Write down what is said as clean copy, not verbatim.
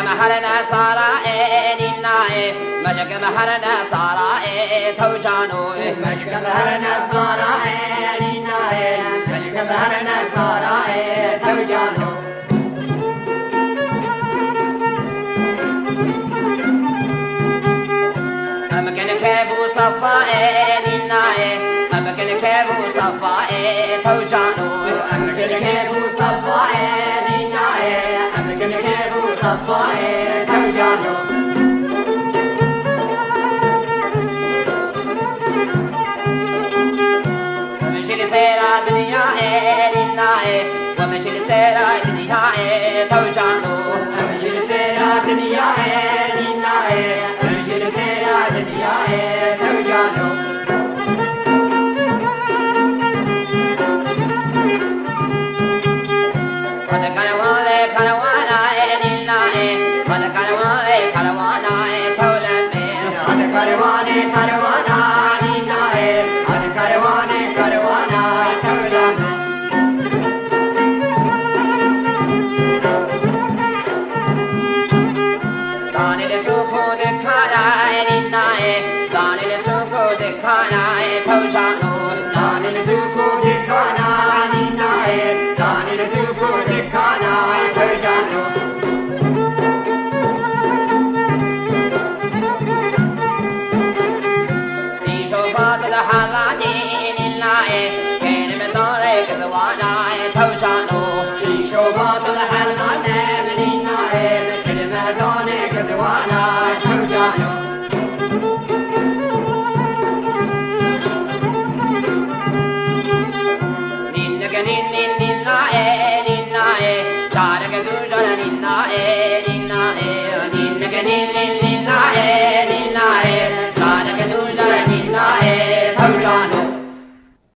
Maharana Sara Ninae, Mashaka Maharana Sara Tojano, Mashka Maharana Sara Ninae, Mashka Maharana Sara Tojano. I'm gonna Kabu Safa Ninae, I'm gonna Kabu Safa Tojano, I'm gonna Kabu Safa Ninae, I'm gonna Kabu Safa Tojano. Sera Dunia Ninae, Wamishil Sera Dunia Tojano, Amishil Sera Dunia Ninae, Amishil Sera Dunia Tojano. Karawana Ninae, Karawana Tolame, Karawane Karawana Ninae, Karawane Karawana Tojano. Dani le suko de Kara Ninae, Dani le suko de Kara Tojano, Dani le suko de Kana Ninae, Dani le suko de Kana Tojano. Halani Ninae, Kenemetore Kazawana Tojano, Ishobat al-Halane Ninae, Kilimadone Kazawana Tojano. Ninagan